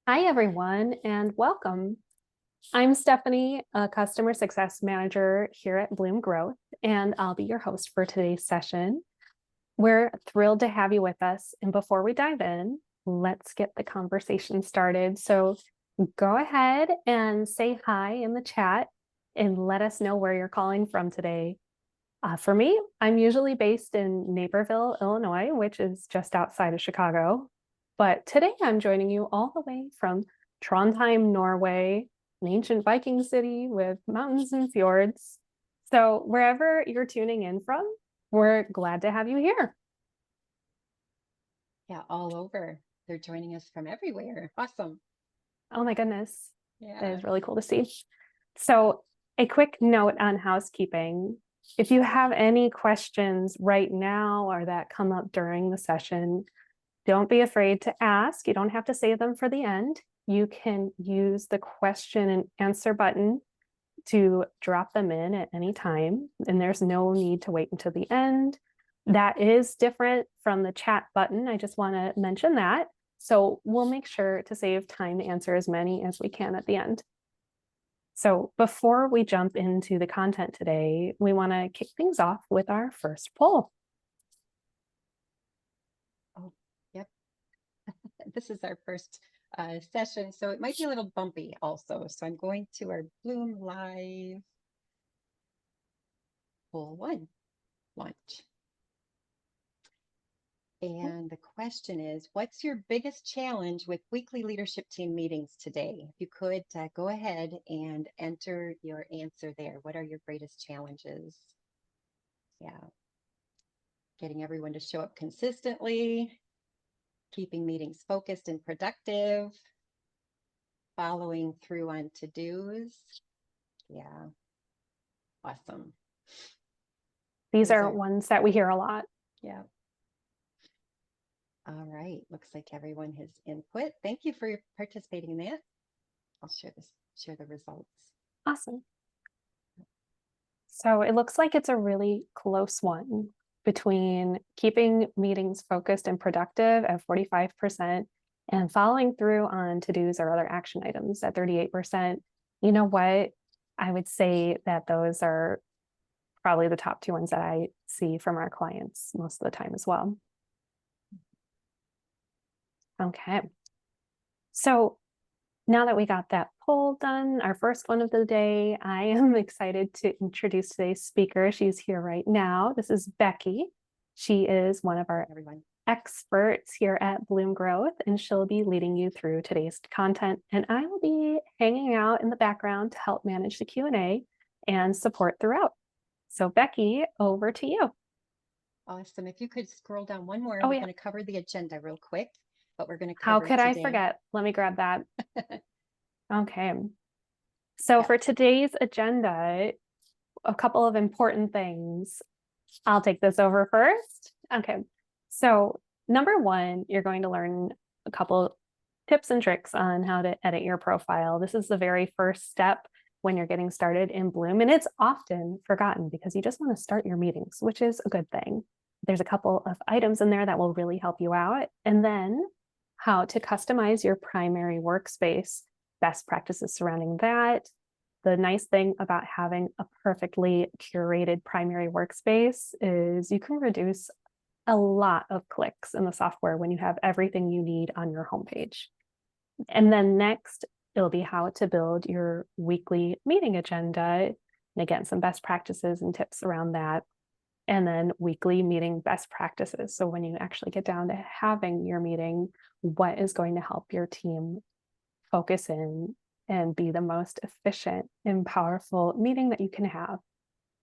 Hi, everyone, and welcome. I'm Stephanie, a customer success manager here at Bloom Growth, and I'll be your host for today's session. We're thrilled to have you with us. And before we dive in, let's get the conversation started. So go ahead and say hi in the chat and let us know where you're calling from today. For me, I'm usually based in Naperville, Illinois, which is just outside of Chicago. But today I'm joining you all the way from Trondheim, Norway, an ancient Viking city with mountains and fjords. So wherever you're tuning in from, we're glad to have you here. Yeah, all over. They're joining us from everywhere. Awesome. Oh my goodness, that Yeah. is really cool to see. So a quick note on housekeeping. If you have any questions right now or that come up during the session, don't be afraid to ask. You don't have to save them for the end. You can use the question and answer button to drop them in at any time, and there's no need to wait until the end. That is different from the chat button. I just want to mention that. So we'll make sure to save time to answer as many as we can at the end. So before we jump into the content today, we want to kick things off with our first poll. Oh, yep. This is our first session, so it might be a little bumpy also. So I'm going to our Bloom Live poll one launch. And the question is, what's your biggest challenge with weekly leadership team meetings today? If you could go ahead and enter your answer there. What are your greatest challenges? Yeah. Getting everyone to show up consistently, keeping meetings focused and productive, following through on to-dos. Yeah, awesome. These are ones that we hear a lot. Yeah. All right, looks like everyone has input. Thank you for participating in that. I'll share the results. Awesome. So it looks like it's a really close one between keeping meetings focused and productive at 45% and following through on to-dos or other action items at 38%. You know what? I would say that those are probably the top two ones that I see from our clients most of the time as well. Okay. So now that we got that poll done, our first one of the day, I am excited to introduce today's speaker. She's here right now. This is Becky. She is one of our experts here at Bloom Growth, and she'll be leading you through today's content. And I will be hanging out in the background to help manage the Q&A and support throughout. So Becky, over to you. Awesome. If you could scroll down one more, Oh, we're yeah. going to cover the agenda real quick, but we're going to How cover could I today. forget? Let me grab that. Okay. So for today's agenda, a couple of important things. I'll take this over first. Okay. So number one, you're going to learn a couple tips and tricks on how to edit your profile. This is the very first step when you're getting started in Bloom, and it's often forgotten because you just want to start your meetings, which is a good thing. There's a couple of items in there that will really help you out. And then how to customize your primary workspace, best practices surrounding that. The nice thing about having a perfectly curated primary workspace is you can reduce a lot of clicks in the software when you have everything you need on your homepage. And then next, it'll be how to build your weekly meeting agenda. And again, some best practices and tips around that. And then weekly meeting best practices. So when you actually get down to having your meeting, what is going to help your team focus in and be the most efficient and powerful meeting that you can have.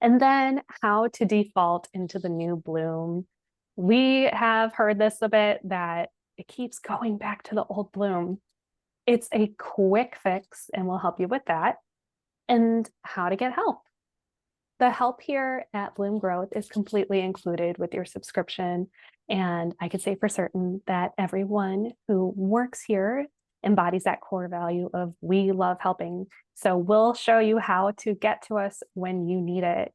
And then how to default into the new Bloom. We have heard this a bit that it keeps going back to the old Bloom. It's a quick fix and we'll help you with that. And how to get help. The help here at Bloom Growth is completely included with your subscription. And I can say for certain that everyone who works here embodies that core value of we love helping. So we'll show you how to get to us when you need it.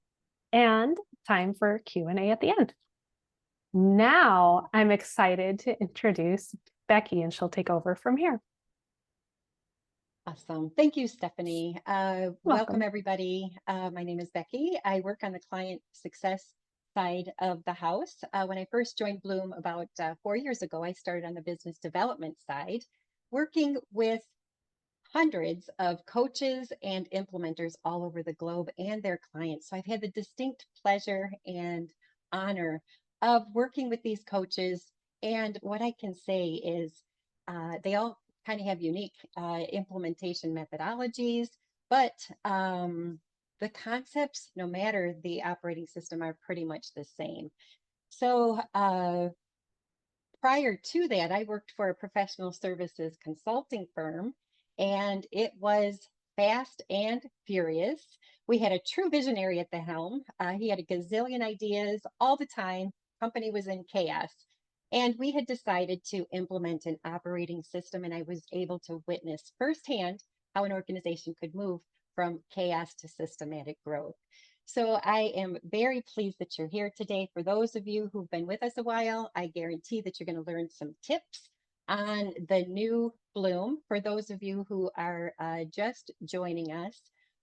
And time for Q&A at the end. Now I'm excited to introduce Becky, and she'll take over from here. Awesome. Thank you, Stephanie. Welcome, Welcome. everybody. My name is Becky. I work on the client success side of the house. When I first joined Bloom about 4 years ago, I started on the business development side, working with hundreds of coaches and implementers all over the globe and their clients. So I've had the distinct pleasure and honor of working with these coaches. And what I can say is they all kind of have unique implementation methodologies, but the concepts, no matter the operating system, are pretty much the same. So prior to that, I worked for a professional services consulting firm, and it was fast and furious. We had a true visionary at the helm. He had a gazillion ideas all the time. Company was in chaos. And we had decided to implement an operating system, and I was able to witness firsthand how an organization could move from chaos to systematic growth. So I am very pleased that you're here today. For those of you who've been with us a while, I guarantee that you're going to learn some tips on the new Bloom. For those of you who are just joining us,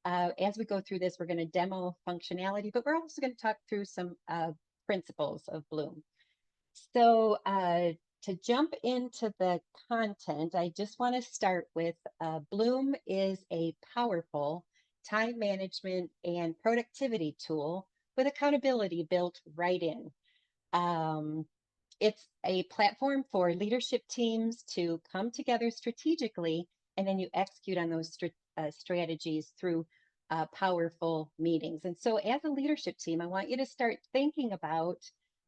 as we go through this, we're going to demo functionality, but we're also going to talk through some principles of Bloom. So to jump into the content, I just want to start with Bloom is a powerful time management and productivity tool with accountability built right in. Um, it's a platform for leadership teams to come together strategically, and then you execute on those strategies through powerful meetings. And so, as a leadership team, I want you to start thinking about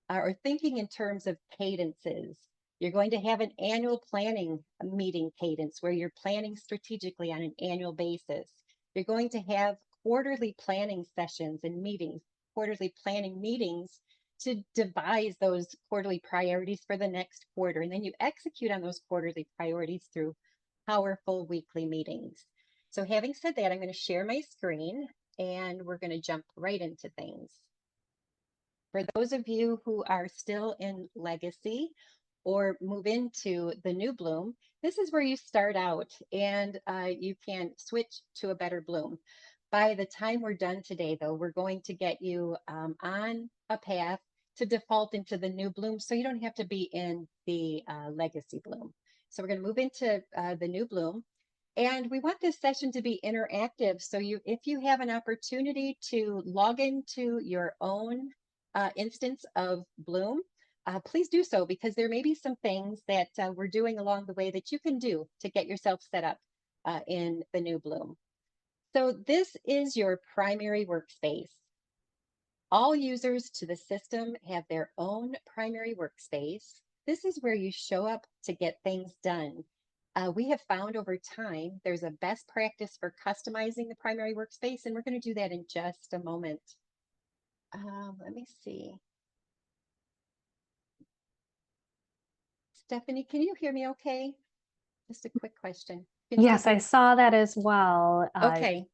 or thinking in terms of cadences. You're going to have an annual planning meeting cadence where you're planning strategically on an annual basis. You're going to have quarterly planning sessions and meetings, quarterly planning meetings to devise those quarterly priorities for the next quarter. And then you execute on those quarterly priorities through powerful weekly meetings. So having said that, I'm going to share my screen and we're going to jump right into things. For those of you who are still in legacy or move into the new Bloom, this is where you start out and you can switch to a better Bloom. By the time we're done today, though, we're going to get you on a path to default into the new Bloom so you don't have to be in the legacy Bloom. So we're going to move into the new Bloom. And we want this session to be interactive. So if you have an opportunity to log into your own instance of Bloom, please do so because there may be some things that we're doing along the way that you can do to get yourself set up in the new Bloom. So this is your primary workspace. All users to the system have their own primary workspace. This is where you show up to get things done. We have found over time there's a best practice for customizing the primary workspace, and we're going to do that in just a moment. Let me see. Stephanie, can you hear me okay? Just a quick question. Yes, I saw that as well. Okay.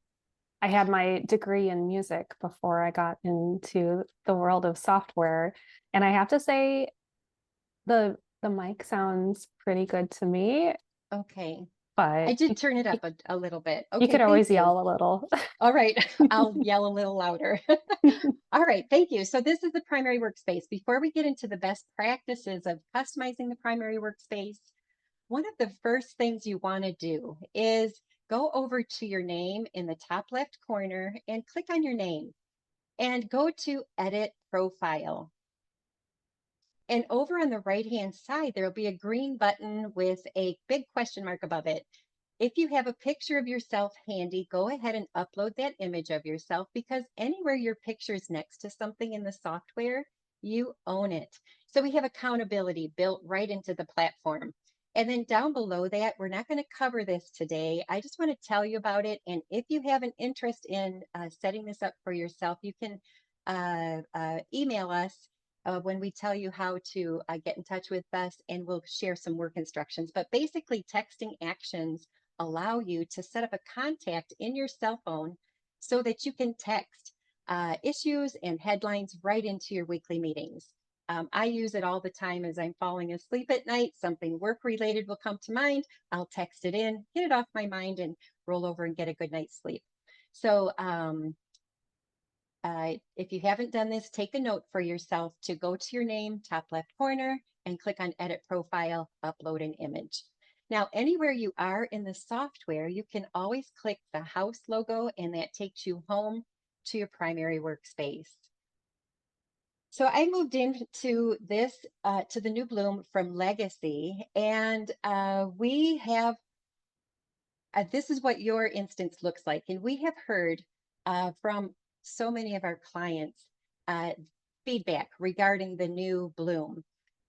I had my degree in music before I got into the world of software, and I have to say the mic sounds pretty good to me, Okay. I but did turn it up a little bit. you Okay, could thank always you. yell a little. All right, I'll yell a little louder. All right, thank you. So this is the primary workspace. Before we get into the best practices of customizing the primary workspace, one of the first things you want to do is go over to your name in the top left corner and click on your name and go to Edit Profile. And over on the right-hand side, there'll be a green button with a big question mark above it. If you have a picture of yourself handy, go ahead and upload that image of yourself because anywhere your picture is next to something in the software, you own it. So we have accountability built right into the platform. And then down below that, we're not going to cover this today. I just want to tell you about it. And if you have an interest in setting this up for yourself, you can email us when we tell you how to get in touch with us and we'll share some work instructions. But basically, texting actions allow you to set up a contact in your cell phone so that you can text issues and headlines right into your weekly meetings. I use it all the time as I'm falling asleep at night. Something work related will come to mind. I'll text it in, get it off my mind, and roll over and get a good night's sleep. So if you haven't done this, take a note for yourself to go to your name, top left corner, and click on Edit Profile, Upload an Image. Now, anywhere you are in the software, you can always click the house logo, and that takes you home to your primary workspace. So I moved into this, to the new Bloom from Legacy, and we have, this is what your instance looks like. And we have heard from so many of our clients feedback regarding the new Bloom.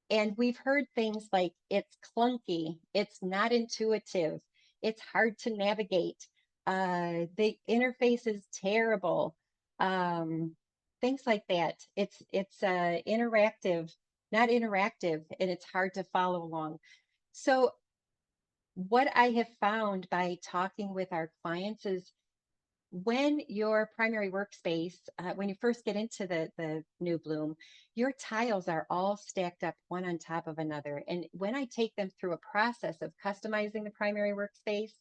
And we've heard things like it's clunky, it's not intuitive, it's hard to navigate, the interface is terrible, things like that. It's interactive, not interactive, and it's hard to follow along. So what I have found by talking with our clients is when your primary workspace, when you first get into the new Bloom, your tiles are all stacked up one on top of another. And when I take them through a process of customizing the primary workspace,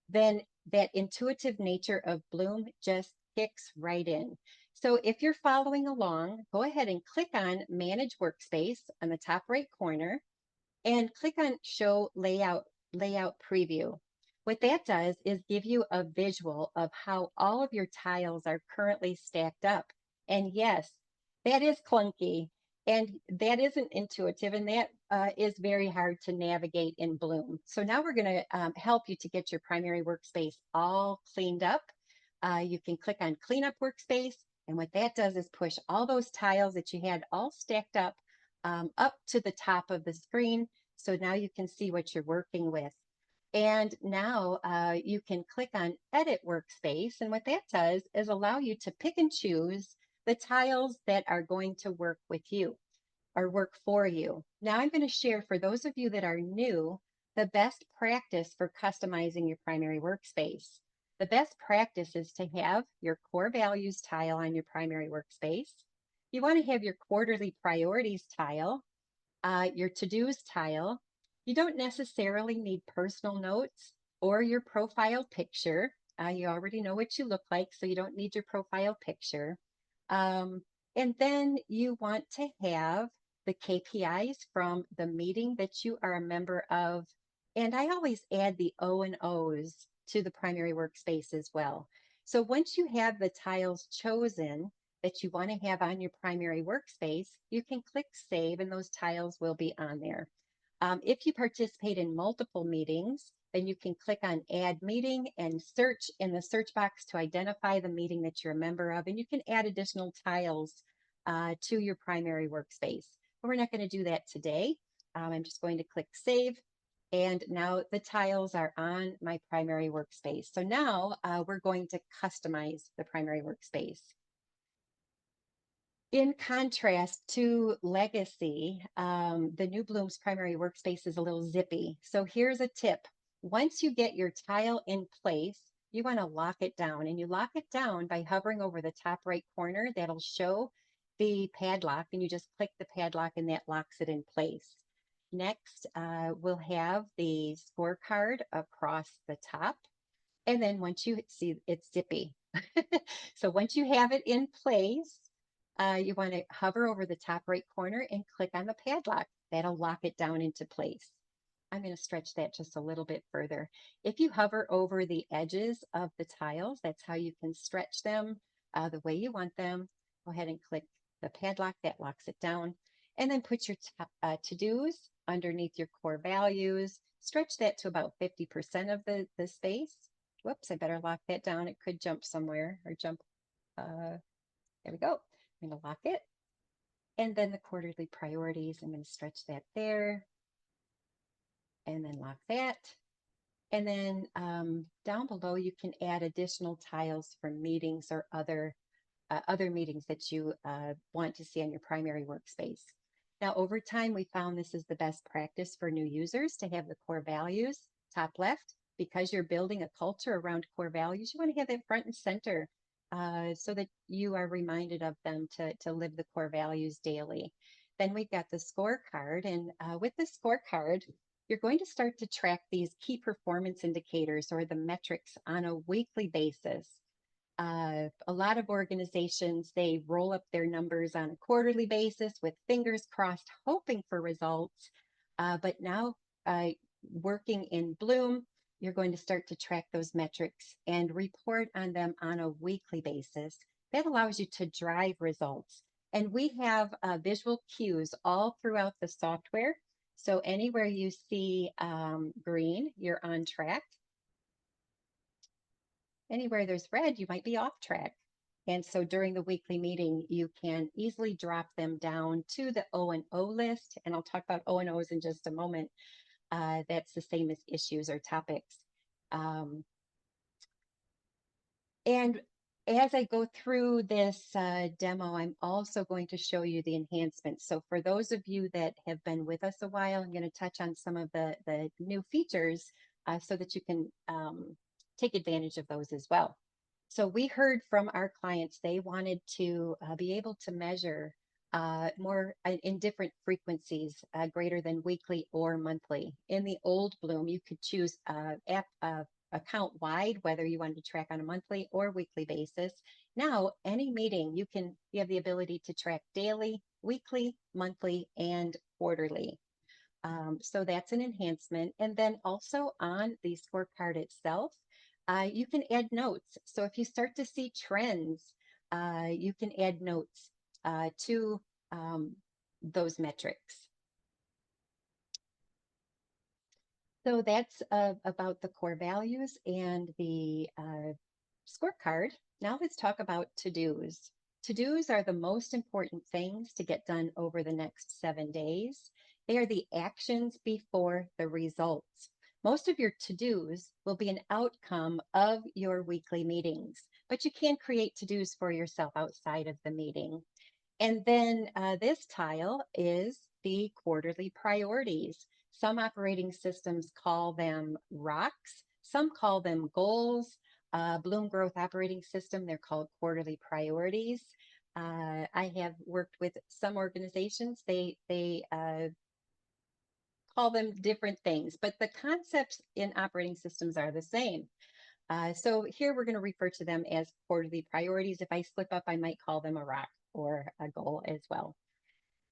then that intuitive nature of Bloom just kicks right in. So if you're following along, go ahead and click on Manage Workspace on the top right corner and click on Show Layout Preview. What that does is give you a visual of how all of your tiles are currently stacked up. And yes, that is clunky and that isn't intuitive, and that is very hard to navigate in Bloom. So now we're going to help you to get your primary workspace all cleaned up. You can click on Clean Up Workspace, and what that does is push all those tiles that you had all stacked up to the top of the screen. So now you can see what you're working with. And now you can click on Edit Workspace. And what that does is allow you to pick and choose the tiles that are going to work with you or work for you. Now I'm going to share, for those of you that are new, the best practice for customizing your primary workspace. The best practice is to have your core values tile on your primary workspace. You want to have your quarterly priorities tile, your to-dos tile. You don't necessarily need personal notes or your profile picture. You already know what you look like, so you don't need your profile picture. And then you want to have the KPIs from the meeting that you are a member of. And I always add the O and O's to the primary workspace as well. So once you have the tiles chosen that you want to have on your primary workspace, you can click Save and those tiles will be on there. If you participate in multiple meetings, then you can click on Add Meeting and search in the search box to identify the meeting that you're a member of, and you can add additional tiles to your primary workspace. But we're not going to do that today. I'm just going to click Save, and now the tiles are on my primary workspace. So now we're going to customize the primary workspace. In contrast to Legacy, the new Bloom's primary workspace is a little zippy. So here's a tip. Once you get your tile in place, you want to lock it down, and you lock it down by hovering over the top right corner. That'll show the padlock, and you just click the padlock and that locks it in place. Next, we'll have the scorecard across the top. And then once you see, it's zippy. So once you have it in place, you want to hover over the top right corner and click on the padlock. That'll lock it down into place. I'm going to stretch that just a little bit further. If you hover over the edges of the tiles, that's how you can stretch them the way you want them. Go ahead and click the padlock, that locks it down. And then put your to-dos underneath your core values. Stretch that to about 50% of the space. Whoops, I better lock that down. It could jump somewhere or jump. There we go. I'm going to lock it. And then the quarterly priorities, I'm going to stretch that there. And then lock that. And then down below, you can add additional tiles for meetings or other meetings that you want to see on your primary workspace. Now, over time, we found this is the best practice for new users to have the core values top left. Because you're building a culture around core values, you want to have that front and center so that you are reminded of them to live the core values daily. Then we've got the scorecard. And with the scorecard, you're going to start to track these key performance indicators or the metrics on a weekly basis. A lot of organizations, they roll up their numbers on a quarterly basis with fingers crossed, hoping for results. But now, working in Bloom, you're going to start to track those metrics and report on them on a weekly basis. That allows you to drive results. And we have visual cues all throughout the software. So anywhere you see green, you're on track. Anywhere there's red, you might be off track. And so during the weekly meeting, you can easily drop them down to the O&O list. And I'll talk about O&Os in just a moment. That's the same as issues or topics. And as I go through this demo, I'm also going to show you the enhancements. So for those of you that have been with us a while, I'm going to touch on some of the new features so that you can take advantage of those as well. So we heard from our clients, they wanted to be able to measure more in different frequencies, greater than weekly or monthly. In the old Bloom, you could choose account wide, whether you wanted to track on a monthly or weekly basis. Now, any meeting, you have the ability to track daily, weekly, monthly, and quarterly. So that's an enhancement. And then also on the scorecard itself, you can add notes. So if you start to see trends, you can add notes to those metrics. So that's about the core values and the scorecard. Now let's talk about to-dos. To-dos are the most important things to get done over the next 7 days. They are the actions before the results. Most of your to-dos will be an outcome of your weekly meetings, but you can create to-dos for yourself outside of the meeting. And then this tile is the quarterly priorities. Some operating systems call them rocks. Some call them goals. Bloom Growth Operating System, they're called quarterly priorities. I have worked with some organizations. They call them different things, but the concepts in operating systems are the same. So here we're going to refer to them as quarterly priorities. If I slip up, I might call them a rock or a goal as well.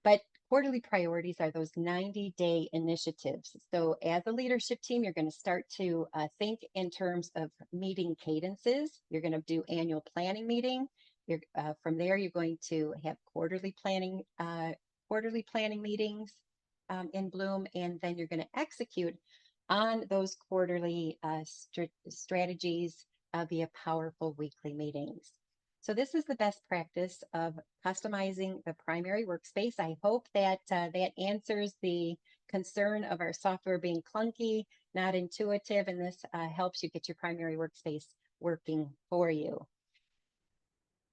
But quarterly priorities are those 90-day initiatives. So as a leadership team, you're going to start to think in terms of meeting cadences. You're going to do annual planning meeting. From there, you're going to have quarterly planning meetings in Bloom, and then you're going to execute on those quarterly strategies via powerful weekly meetings. So this is the best practice of customizing the primary workspace. I hope that that answers the concern of our software being clunky, not intuitive, and this helps you get your primary workspace working for you.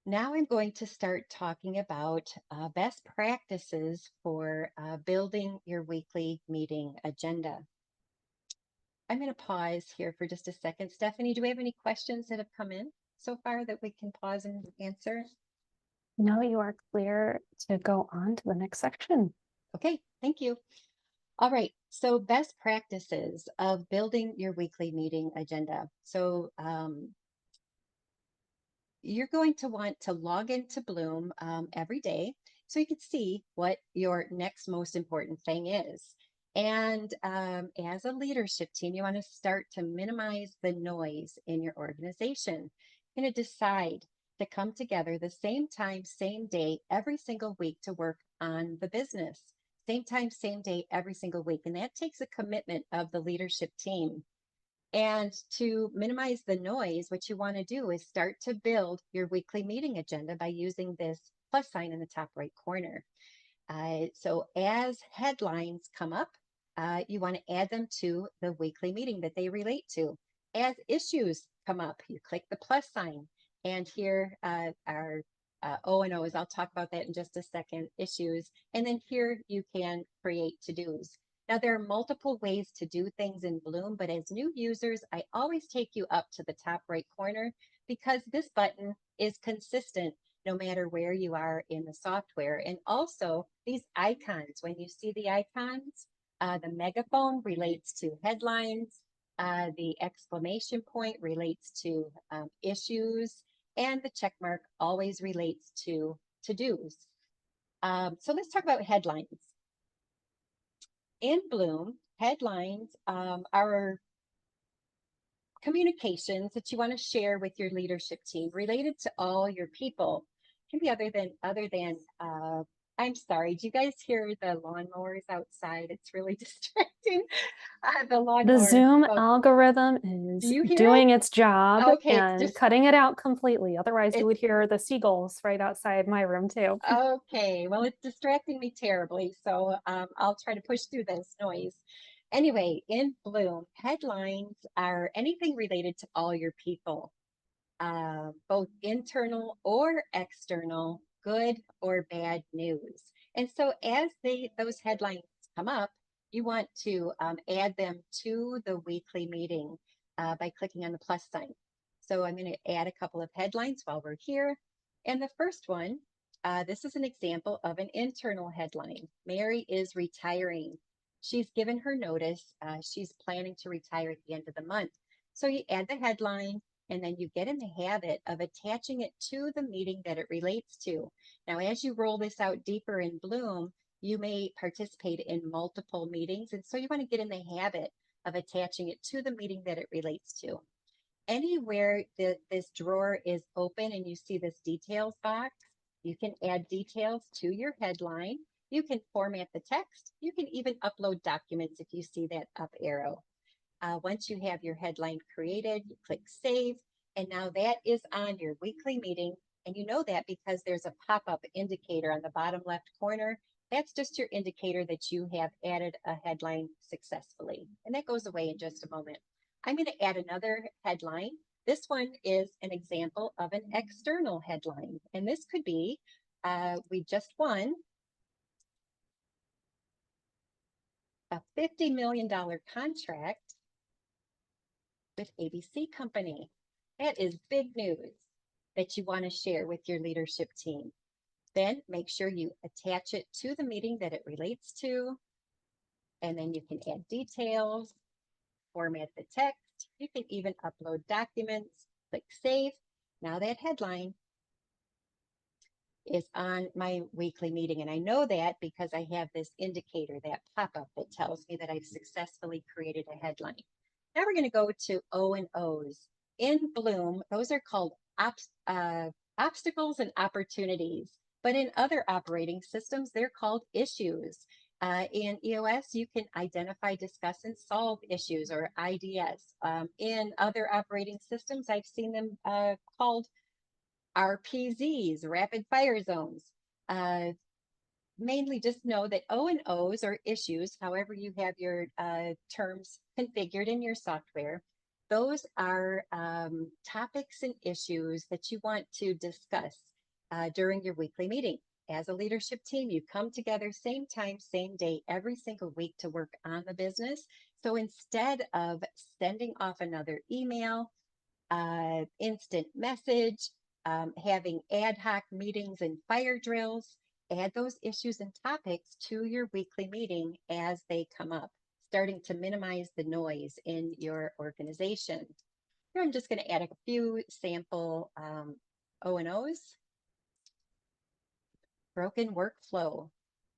Now I'm going to start talking about best practices for building your weekly meeting agenda. I'm going to pause here for just a second. Stephanie, do we have any questions that have come in so far that we can pause and answer? No, you are clear to go on to the next section. Okay, thank you. All right, so best practices of building your weekly meeting agenda. So you're going to want to log into Bloom every day so you can see what your next most important thing is. And as a leadership team, you want to start to minimize the noise in your organization. You're going to decide to come together the same time, same day, every single week to work on the business. Same time, same day, every single week. And that takes a commitment of the leadership team. And to minimize the noise, what you want to do is start to build your weekly meeting agenda by using this plus sign in the top right corner. So as headlines come up, you want to add them to the weekly meeting that they relate to. As issues come up, you click the plus sign. And here are O&Os. I'll talk about that in just a second, issues. And then here you can create to-dos. Now, there are multiple ways to do things in Bloom, but as new users, I always take you up to the top right corner because this button is consistent no matter where you are in the software. And also, these icons, when you see the icons, the megaphone relates to headlines, the exclamation point relates to issues, and the check mark always relates to to-dos. So let's talk about headlines. In Bloom, headlines are communications that you want to share with your leadership team related to all your people. Can be other than I'm sorry, do you guys hear the lawnmowers outside? It's really distracting. The The lawnmower. Zoom Oh, algorithm do is you hear it? doing its job Okay, it's and just cutting it out completely. Otherwise, you it's would hear the seagulls right outside my room too. okay. Well, it's distracting me terribly, so I'll try to push through this noise. Anyway, in Bloom, headlines are anything related to all your people, both internal or external, good or bad news. And so as those headlines come up, you want to add them to the weekly meeting by clicking on the plus sign. So I'm going to add a couple of headlines while we're here. And the first one, this is an example of an internal headline. Mary is retiring. She's given her notice. She's planning to retire at the end of the month. So you add the headline, and then you get in the habit of attaching it to the meeting that it relates to. Now, as you roll this out deeper in Bloom, you may participate in multiple meetings, and so you want to get in the habit of attaching it to the meeting that it relates to. Anywhere that this drawer is open and you see this details box, you can add details to your headline. You can format the text. You can even upload documents if you see that up arrow. Once you have your headline created, you click save, and now that is on your weekly meeting. And you know that because there's a pop-up indicator on the bottom left corner. That's just your indicator that you have added a headline successfully. And that goes away in just a moment. I'm going to add another headline. This one is an example of an external headline. And this could be, we just won a $50 million contract with ABC Company. That is big news that you want to share with your leadership team. Then make sure you attach it to the meeting that it relates to. And then you can add details, format the text. You can even upload documents, click save. Now that headline is on my weekly meeting. And I know that because I have this indicator, that pop-up that tells me that I've successfully created a headline. Now we're going to go to O and O's. In Bloom, those are called obstacles and opportunities. But in other operating systems, they're called issues. In EOS, you can identify, discuss, and solve issues, or IDS. In other operating systems, I've seen them called RPZs, rapid fire zones. Mainly just know that O and O's are issues, however you have your terms configured in your software. Those are topics and issues that you want to discuss during your weekly meeting. As a leadership team, you come together same time, same day, every single week to work on the business. So instead of sending off another email, instant message, having ad hoc meetings and fire drills, add those issues and topics to your weekly meeting as they come up, starting to minimize the noise in your organization. Here I'm just going to add a few sample O and O's. Broken workflow.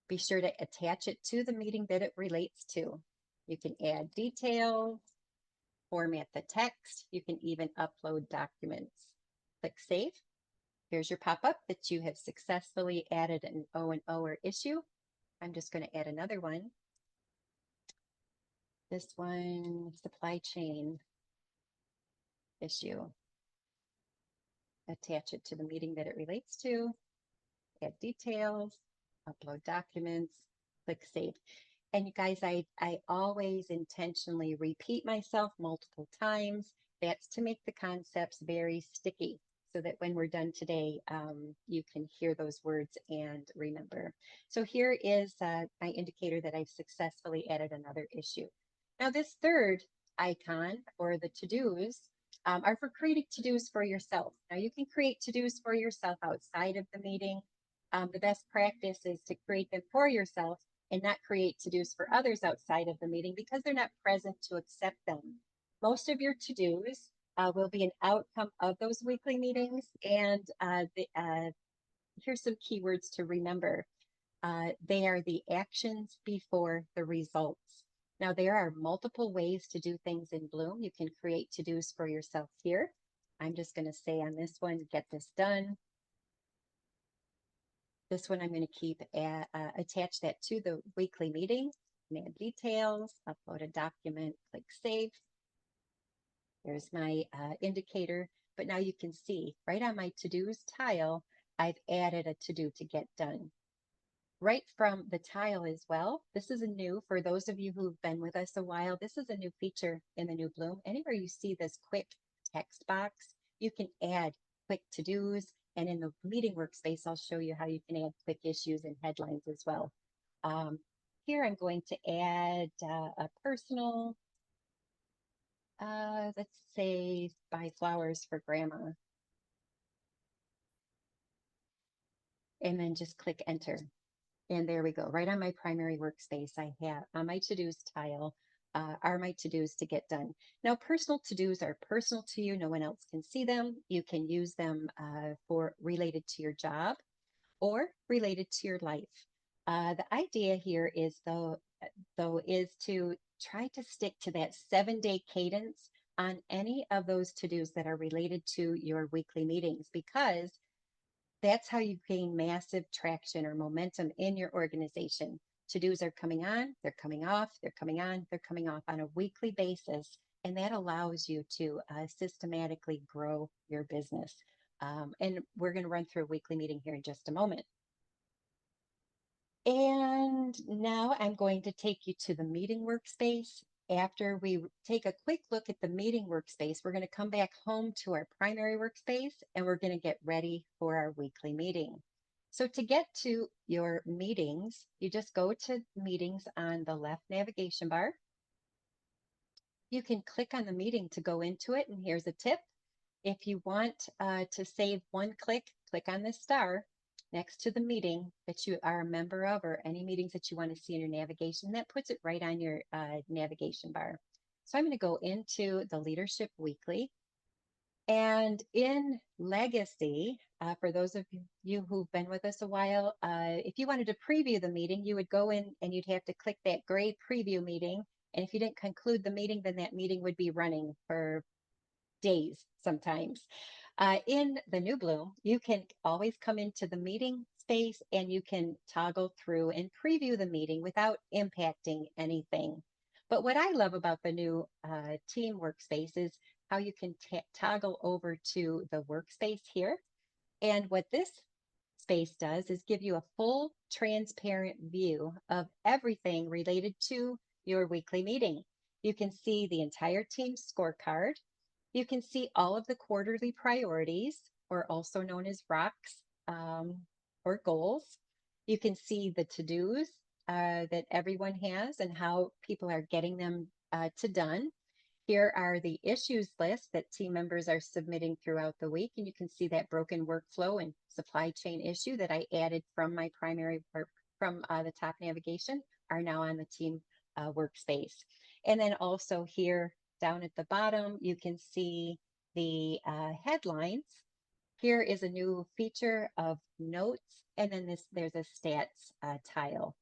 Be sure to attach it to the meeting that it relates to. You can add details, format the text. You can even upload documents. Click save. Here's your pop-up that you have successfully added an O and O or issue. I'm just going to add another one. This one, supply chain issue. Attach it to the meeting that it relates to. Add details, upload documents, click save. And you guys, I always intentionally repeat myself multiple times. That's to make the concepts very sticky, so that when we're done today, you can hear those words and remember. So here is my indicator that I've successfully added another issue. Now this third icon, or the to-dos, are for creating to-dos for yourself. Now you can create to-dos for yourself outside of the meeting. The best practice is to create them for yourself and not create to-dos for others outside of the meeting because they're not present to accept them. Most of your to-dos will be an outcome of those weekly meetings, and here's some keywords to remember. They are the actions before the results. Now, there are multiple ways to do things in Bloom. You can create to-dos for yourself here. I'm just going to say on this one, get this done. This one I'm going to keep attach that to the weekly meeting. Add details, upload a document, click save. There's my indicator, but now you can see right on my to-dos tile, I've added a to-do to get done. Right from the tile as well. This is a new, for those of you who've been with us a while, this is a new feature in the new Bloom. Anywhere you see this quick text box, you can add quick to-dos. And in the meeting workspace, I'll show you how you can add quick issues and headlines as well. Here I'm going to add a personal, let's say buy flowers for grandma. And then just click enter. And there we go. Right on my primary workspace, I have on my to-dos tile are my to-dos to get done. Now, personal to-dos are personal to you. No one else can see them. You can use them for related to your job or related to your life. The idea here is though is to try to stick to that 7-day cadence on any of those to-dos that are related to your weekly meetings, because that's how you gain massive traction or momentum in your organization. To-dos are coming on, they're coming off, they're coming on, they're coming off on a weekly basis. And that allows you to systematically grow your business. And we're going to run through a weekly meeting here in just a moment. And now I'm going to take you to the meeting workspace. After we take a quick look at the meeting workspace, we're going to come back home to our primary workspace and we're going to get ready for our weekly meeting. So to get to your meetings, you just go to meetings on the left navigation bar. You can click on the meeting to go into it. And here's a tip. If you want to save one click, click on this star next to the meeting that you are a member of or any meetings that you want to see in your navigation. That puts it right on your navigation bar. So I'm going to go into the Leadership Weekly. And in Legacy, for those of you who've been with us a while, if you wanted to preview the meeting, you would go in and you'd have to click that gray preview meeting. And if you didn't conclude the meeting, then that meeting would be running for days sometimes. In the new Bloom, you can always come into the meeting space and you can toggle through and preview the meeting without impacting anything. But what I love about the new team workspace is how you can toggle over to the workspace here. And what this space does is give you a full transparent view of everything related to your weekly meeting. You can see the entire team scorecard. You can see all of the quarterly priorities, or also known as rocks or goals. You can see the to-dos that everyone has and how people are getting them to done. Here are the issues list that team members are submitting throughout the week. And you can see that broken workflow and supply chain issue that I added from my primary or from the top navigation are now on the team workspace. And then also here down at the bottom, you can see the headlines. Here is a new feature of notes, and then there's a stats tile.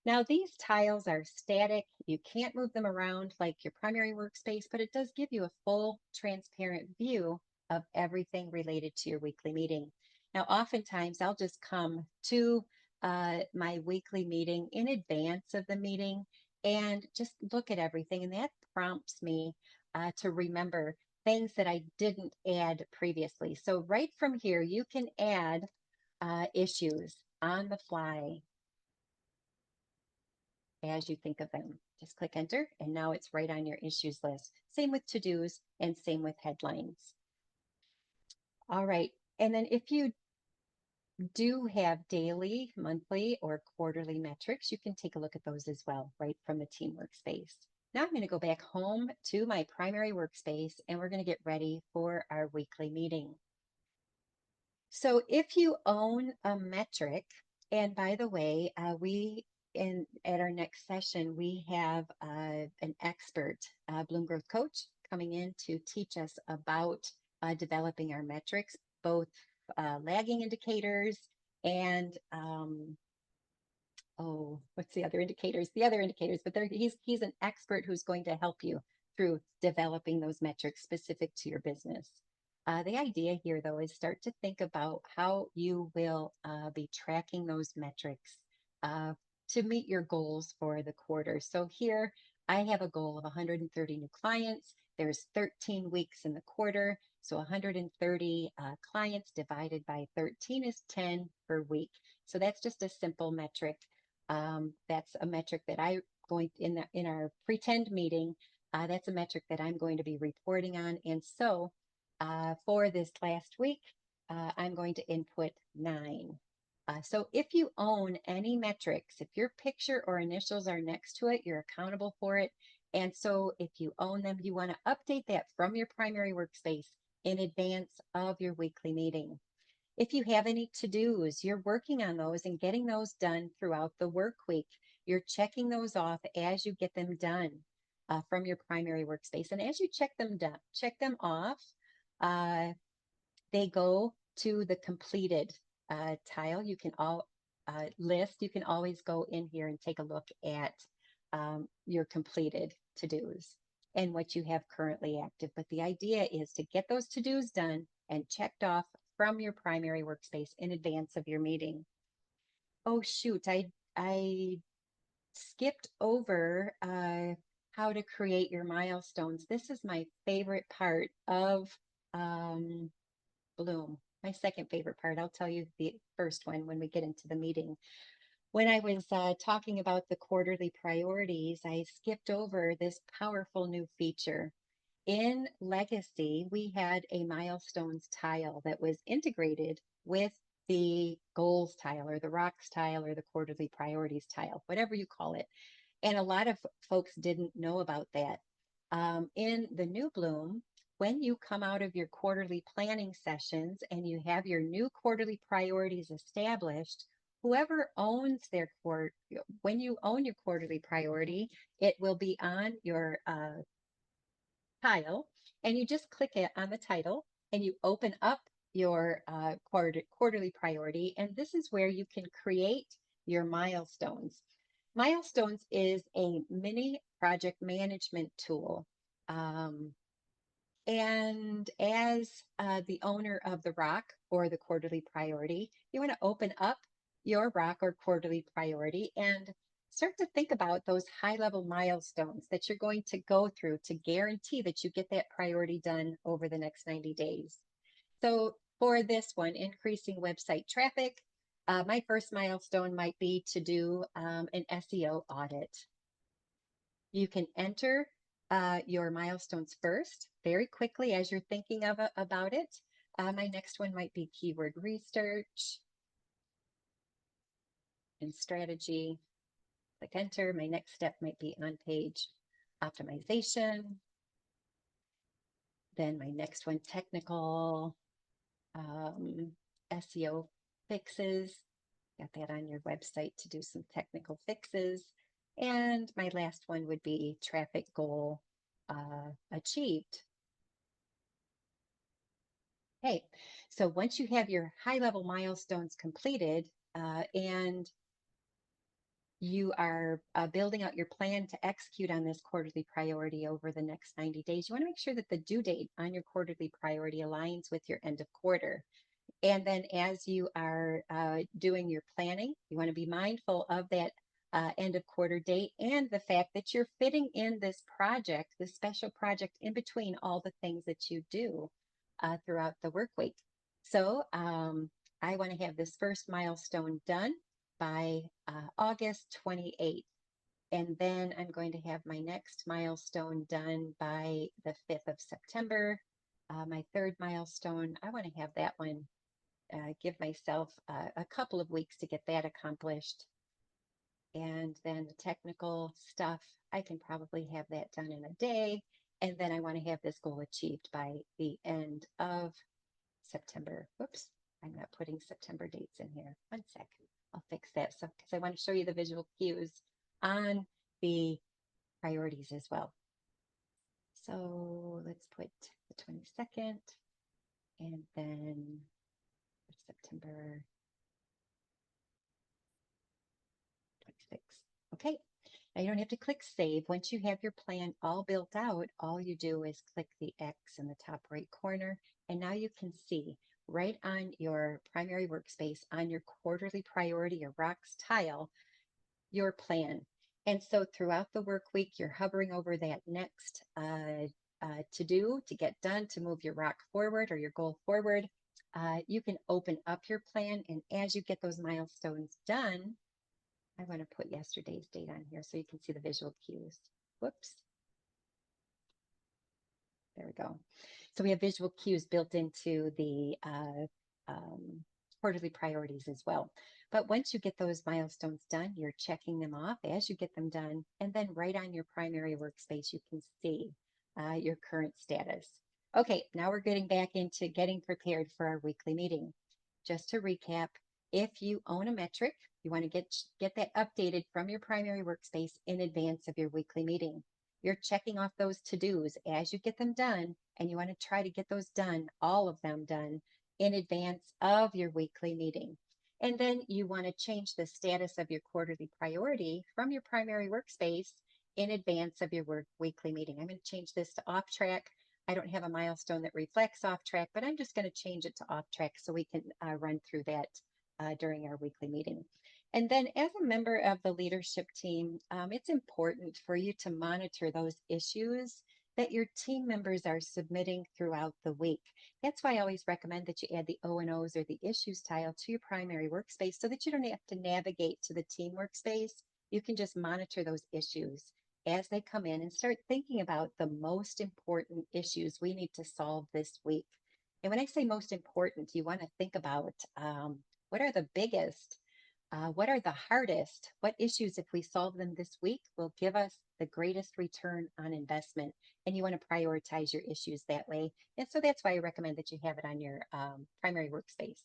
Now these tiles are static. You can't move them around like your primary workspace, but it does give you a full transparent view of everything related to your weekly meeting. Now, oftentimes I'll just come to my weekly meeting in advance of the meeting and just look at everything. And that prompts me to remember things that I didn't add previously. So right from here, you can add issues on the fly as you think of them. Just click enter, and now it's right on your issues list. Same with to-dos and same with headlines. All right, and then if you do have daily, monthly, or quarterly metrics, you can take a look at those as well, right from the team workspace. Now I'm going to go back home to my primary workspace and we're going to get ready for our weekly meeting. So if you own a metric, and by the way, at our next session, we have an expert, Bloom Growth coach, coming in to teach us about developing our metrics, both lagging indicators and what's the other indicators? The other indicators, but he's an expert who's going to help you through developing those metrics specific to your business. The idea here, though, is start to think about how you will be tracking those metrics uh, to meet your goals for the quarter. So here I have a goal of 130 new clients. There's 13 weeks in the quarter. So 130 clients divided by 13 is 10 per week. So that's just a simple metric. That's a metric that in our pretend meeting. That's a metric that I'm going to be reporting on. And so for this last week, I'm going to input 9. So if you own any metrics, if your picture or initials are next to it, you're accountable for it. And so if you own them, you want to update that from your primary workspace in advance of your weekly meeting. If you have any to-dos, you're working on those and getting those done throughout the work week. You're checking those off as you get them done from your primary workspace. And as you check them off, they go to the completed tile. You can list. You can always go in here and take a look at your completed to-dos and what you have currently active. But the idea is to get those to-dos done and checked off from your primary workspace in advance of your meeting. Oh shoot, I skipped over how to create your milestones. This is my favorite part of Bloom. My second favorite part. I'll tell you the first one when we get into the meeting. When I was talking about the quarterly priorities, I skipped over this powerful new feature. In Legacy, we had a milestones tile that was integrated with the goals tile or the rocks tile or the quarterly priorities tile, whatever you call it. And a lot of folks didn't know about that. In the new Bloom, when you come out of your quarterly planning sessions and you have your new quarterly priorities established, whoever owns when you own your quarterly priority, it will be on your tile, and you just click it on the title and you open up your quarterly priority. And this is where you can create your milestones. Milestones is a mini project management tool. And as the owner of the rock or the quarterly priority, you want to open up your rock or quarterly priority and start to think about those high level milestones that you're going to go through to guarantee that you get that priority done over the next 90 days. So for this one, increasing website traffic, my first milestone might be to do an SEO audit. You can enter your milestones first very quickly as you're thinking about it. My next one might be keyword research and strategy. Click enter. My next step might be on page optimization. Then my next one, technical SEO fixes. Got that on your website to do some technical fixes. And my last one would be traffic goal achieved. Okay, so once you have your high level milestones completed and you are building out your plan to execute on this quarterly priority over the next 90 days, you want to make sure that the due date on your quarterly priority aligns with your end of quarter. And then as you are doing your planning, you want to be mindful of that end of quarter date and the fact that you're fitting in this project, this special project in between all the things that you do throughout the work week. So I want to have this first milestone done by August 28th. And then I'm going to have my next milestone done by the 5th of September. My third milestone, I want to have that one, give myself a couple of weeks to get that accomplished. And then the technical stuff, I can probably have that done in a day. And then I want to have this goal achieved by the end of September. Whoops, I'm not putting September dates in here. One sec. I'll fix that. So, because I want to show you the visual cues on the priorities as well. So let's put the 22nd and then September 26th. Okay. Now you don't have to click save. Once you have your plan all built out, all you do is click the X in the top right corner. And now you can see right on your primary workspace on your quarterly priority or rocks tile, your plan. And so throughout the work week, you're hovering over that next to do, to get done, to move your rock forward or your goal forward. You can open up your plan. And as you get those milestones done, I want to put yesterday's date on here so you can see the visual cues. Whoops. There we go. So we have visual cues built into the quarterly priorities as well. But once you get those milestones done, you're checking them off as you get them done. And then right on your primary workspace, you can see your current status. Okay, now we're getting back into getting prepared for our weekly meeting. Just to recap, if you own a metric, you want to get that updated from your primary workspace in advance of your weekly meeting. You're checking off those to-dos as you get them done, and you want to try to get those done, all of them done, in advance of your weekly meeting. And then you want to change the status of your quarterly priority from your primary workspace in advance of your weekly meeting. I'm going to change this to off track. I don't have a milestone that reflects off track, but I'm just going to change it to off track so we can run through that during our weekly meeting. And then as a member of the leadership team, it's important for you to monitor those issues that your team members are submitting throughout the week. That's why I always recommend that you add the O&Os or the issues tile to your primary workspace so that you don't have to navigate to the team workspace. You can just monitor those issues as they come in and start thinking about the most important issues we need to solve this week. And when I say most important, you want to think about what are the biggest, what are the hardest, what issues, if we solve them this week, will give us the greatest return on investment. And you want to prioritize your issues that way. And so that's why I recommend that you have it on your primary workspace.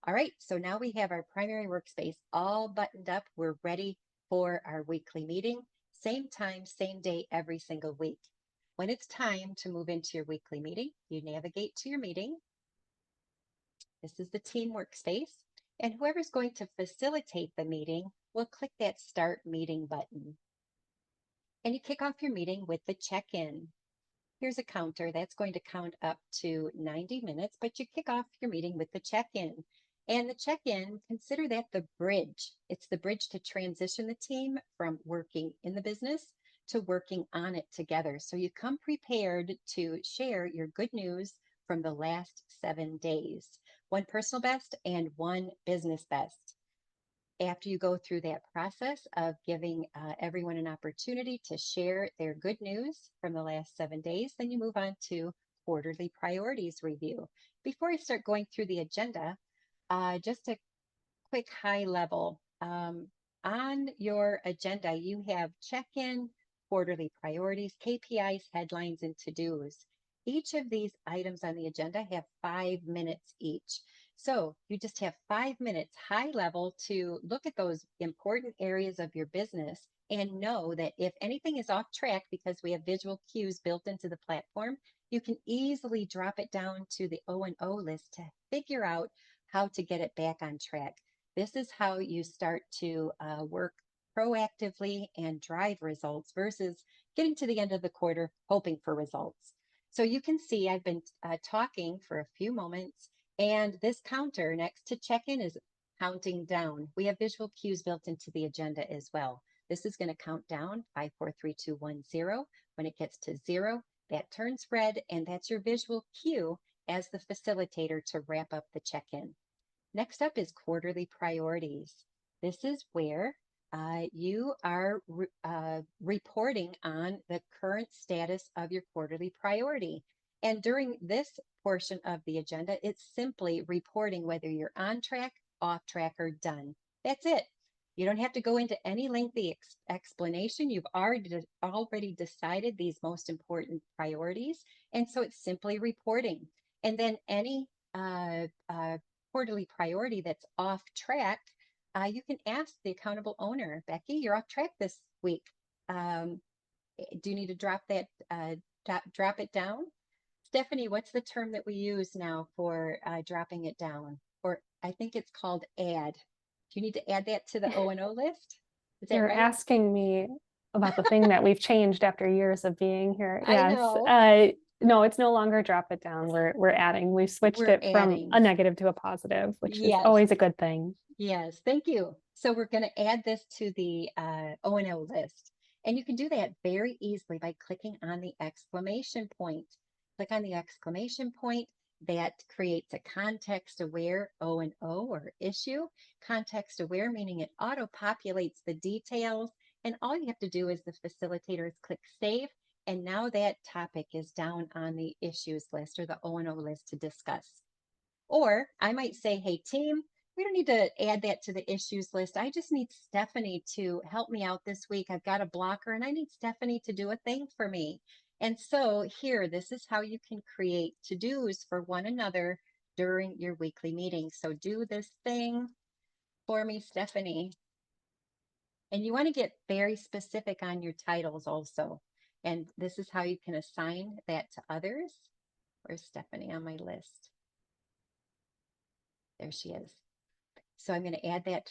All right, so now we have our primary workspace all buttoned up. We're ready for our weekly meeting. Same time, same day, every single week. When it's time to move into your weekly meeting, you navigate to your meeting. This is the team workspace. And whoever's going to facilitate the meeting will click that Start Meeting button. And you kick off your meeting with the check-in. Here's a counter that's going to count up to 90 minutes, but you kick off your meeting with the check-in. And the check-in, consider that the bridge. It's the bridge to transition the team from working in the business to working on it together. So you come prepared to share your good news from the last 7 days, one personal best and one business best. After you go through that process of giving everyone an opportunity to share their good news from the last 7 days, then you move on to quarterly priorities review. Before I start going through the agenda, just a quick high level. On your agenda, you have check-in, quarterly priorities, KPIs, headlines, and to-dos. Each of these items on the agenda have 5 minutes each. So you just have 5 minutes high level to look at those important areas of your business and know that if anything is off track, because we have visual cues built into the platform, you can easily drop it down to the O&O list to figure out how to get it back on track. This is how you start to work proactively and drive results versus getting to the end of the quarter hoping for results. So you can see I've been talking for a few moments, and this counter next to check-in is counting down. We have visual cues built into the agenda as well. This is going to count down 5, 4, 3, 2, 1, 0. When it gets to 0, that turns red, and that's your visual cue as the facilitator to wrap up the check-in. Next up is quarterly priorities. This is where you are reporting on the current status of your quarterly priority. And during this portion of the agenda, it's simply reporting whether you're on track, off track, or done. That's it. You don't have to go into any lengthy explanation. You've already decided these most important priorities. And so it's simply reporting. And then any quarterly priority that's off track, you can ask the accountable owner, Becky, you're off track this week. Do you need to drop that, drop it down? Stephanie, what's the term that we use now for dropping it down? Or I think it's called add. Do you need to add that to the O&O list? Is that You're right? asking me about the thing that we've changed after years of being here. I Yes. know. No, it's no longer drop it down. We're adding. We've switched We're it from adding. a negative to a positive, which is Yes. always a good thing. Yes. Thank you. So we're going to add this to the O&O list. And you can do that very easily by clicking on the exclamation point. Click on the exclamation point. That creates a context-aware O&O or issue. Context-aware meaning it auto-populates the details. And all you have to do as the facilitator is click Save. And now that topic is down on the issues list or the O&O list to discuss. Or I might say, hey, team, we don't need to add that to the issues list. I just need Stephanie to help me out this week. I've got a blocker and I need Stephanie to do a thing for me. And so here, this is how you can create to-dos for one another during your weekly meeting. So do this thing for me, Stephanie. And you want to get very specific on your titles also. And this is how you can assign that to others. Where's Stephanie on my list? There she is. So I'm going to add that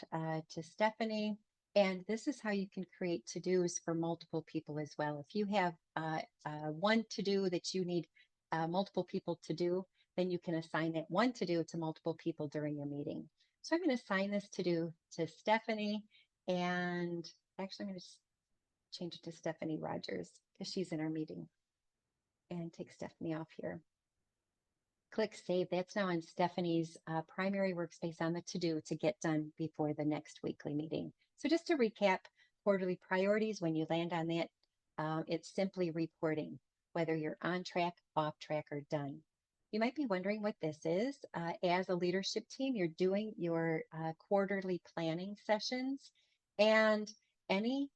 to Stephanie. And this is how you can create to-dos for multiple people as well. If you have one to-do that you need multiple people to do, then you can assign that one to-do to multiple people during your meeting. So I'm going to assign this to-do to Stephanie. And actually, I'm going to change it to Stephanie Rogers because she's in our meeting. And take Stephanie off here. Click Save. That's now on Stephanie's primary workspace on the to-do to get done before the next weekly meeting. So just to recap, quarterly priorities, when you land on that, it's simply reporting, whether you're on track, off track, or done. You might be wondering what this is. As a leadership team, you're doing your quarterly planning sessions, and any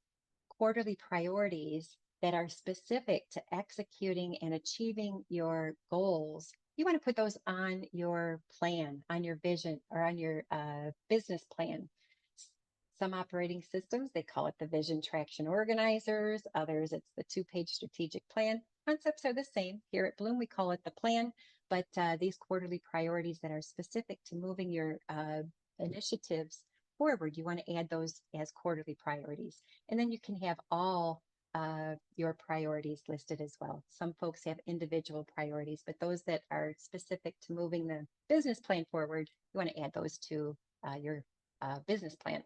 quarterly priorities that are specific to executing and achieving your goals, you want to put those on your plan, on your vision, or on your business plan. Some operating systems, they call it the vision traction organizers. Others, it's the two-page strategic plan. Concepts are the same. Here at Bloom, we call it the plan, but these quarterly priorities that are specific to moving your initiatives forward, you want to add those as quarterly priorities. And then you can have all your priorities listed as well. Some folks have individual priorities, but those that are specific to moving the business plan forward, you want to add those to your business plan.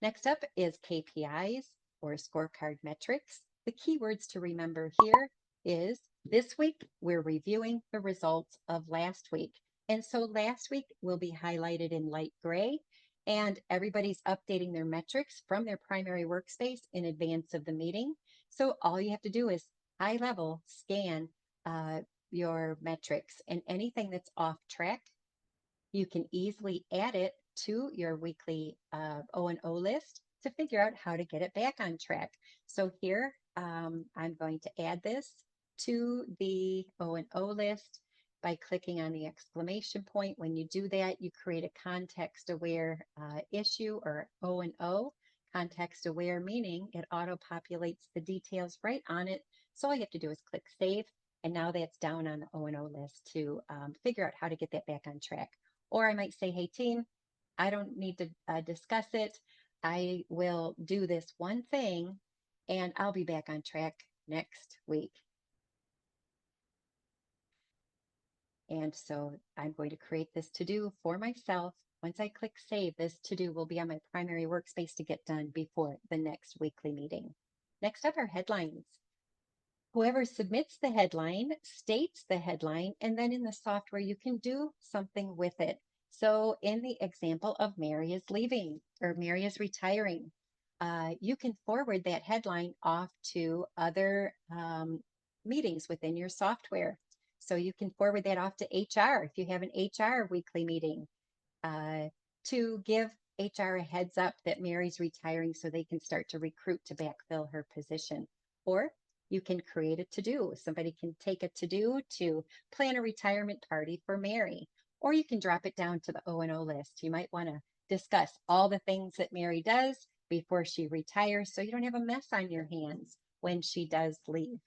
Next up is KPIs or scorecard metrics. The keywords to remember here is this week, we're reviewing the results of last week. And so last week will be highlighted in light gray, and everybody's updating their metrics from their primary workspace in advance of the meeting. So all you have to do is high level scan your metrics, and anything that's off track, you can easily add it to your weekly O&O list to figure out how to get it back on track. So here, I'm going to add this to the O&O list by clicking on the exclamation point. When you do that, you create a context-aware issue or O&O. Context-aware meaning it auto-populates the details right on it. So all you have to do is click Save, and now that's down on the O&O list to figure out how to get that back on track. Or I might say, hey, team, I don't need to discuss it. I will do this one thing and I'll be back on track next week. And so I'm going to create this to-do for myself. Once I click Save, this to-do will be on my primary workspace to get done before the next weekly meeting. Next up are headlines. Whoever submits the headline states the headline, and then in the software, you can do something with it. So in the example of Mary is leaving or Mary is retiring, you can forward that headline off to other meetings within your software. So you can forward that off to HR if you have an HR weekly meeting to give HR a heads up that Mary's retiring so they can start to recruit to backfill her position. Or you can create a to-do. Somebody can take a to-do to plan a retirement party for Mary. or you can drop it down to the O&O list. You might want to discuss all the things that Mary does before she retires so you don't have a mess on your hands when she does leave.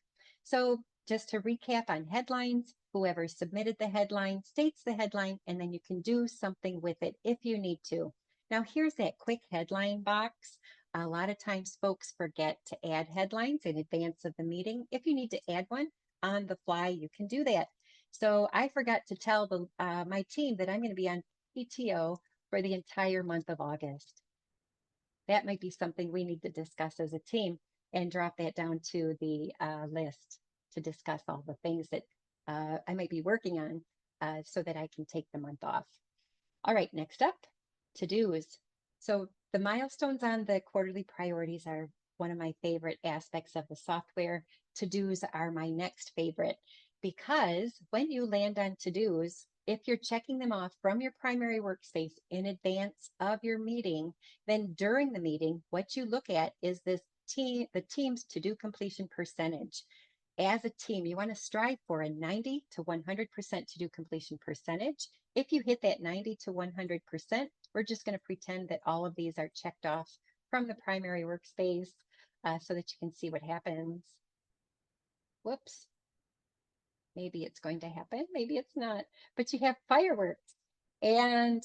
So just to recap on headlines, whoever submitted the headline states the headline, and then you can do something with it if you need to. Now here's that quick headline box. A lot of times folks forget to add headlines in advance of the meeting. If you need to add one on the fly, you can do that. So I forgot to tell my team that I'm going to be on PTO for the entire month of August. That might be something we need to discuss as a team and drop that down to the list to discuss all the things that I might be working on so that I can take the month off. All right, next up, to-dos. So the milestones on the quarterly priorities are one of my favorite aspects of the software. To-dos are my next favorite because when you land on to-dos, if you're checking them off from your primary workspace in advance of your meeting, then during the meeting, what you look at is the team's to-do completion percentage. As a team, you want to strive for a 90 to 100% to-do completion percentage. If you hit that 90 to 100%, we're just going to pretend that all of these are checked off from the primary workspace so that you can see what happens. Whoops. Maybe it's going to happen, maybe it's not, but you have fireworks. And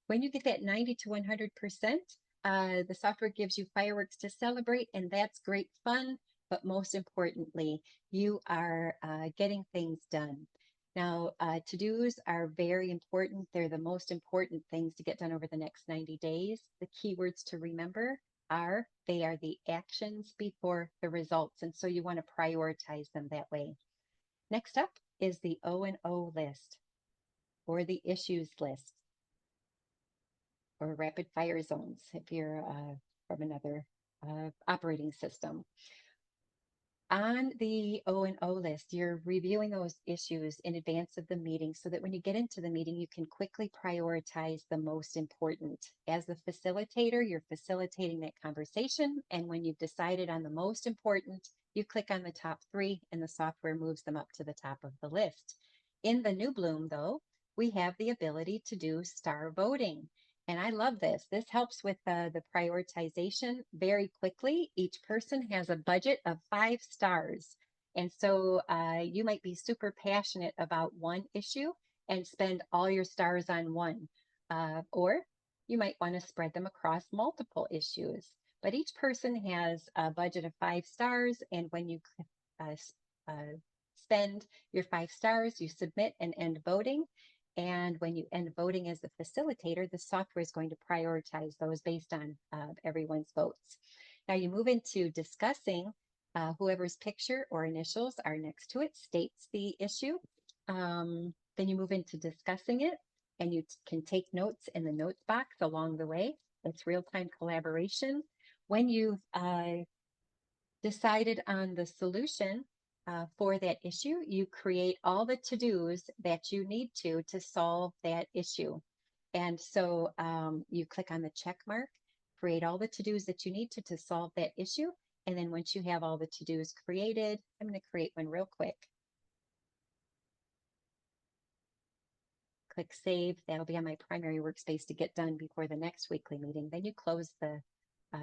when you get that 90 to 100%, the software gives you fireworks to celebrate, and that's great fun. But most importantly, you are getting things done. Now, to-dos are very important. They're the most important things to get done over the next 90 days. The keywords to remember are they are the actions before the results. And so you want to prioritize them that way. Next up is the O&O list or the issues list or rapid fire zones if you're from another operating system. On the O&O list, you're reviewing those issues in advance of the meeting so that when you get into the meeting, you can quickly prioritize the most important. As the facilitator, you're facilitating that conversation. And when you've decided on the most important, you click on the top 3 and the software moves them up to the top of the list. In the new Bloom, though, we have the ability to do star voting. And I love this. This helps with the prioritization very quickly. Each person has a budget of 5 stars. And so you might be super passionate about one issue and spend all your stars on one. Or you might want to spread them across multiple issues. But each person has a budget of 5 stars. And when you spend your 5 stars, you submit and end voting. And when you end voting as the facilitator, the software is going to prioritize those based on everyone's votes. Now you move into discussing whoever's picture or initials are next to it states the issue. Then you move into discussing it and you can take notes in the notes box along the way. It's real-time collaboration. When you've decided on the solution, for that issue, you create all the to-dos that you need to solve that issue. And so you click on the check mark, create all the to-dos that you need to solve that issue. And then once you have all the to-dos created, I'm going to create one real quick. Click save. That'll be on my primary workspace to get done before the next weekly meeting. Then you close the,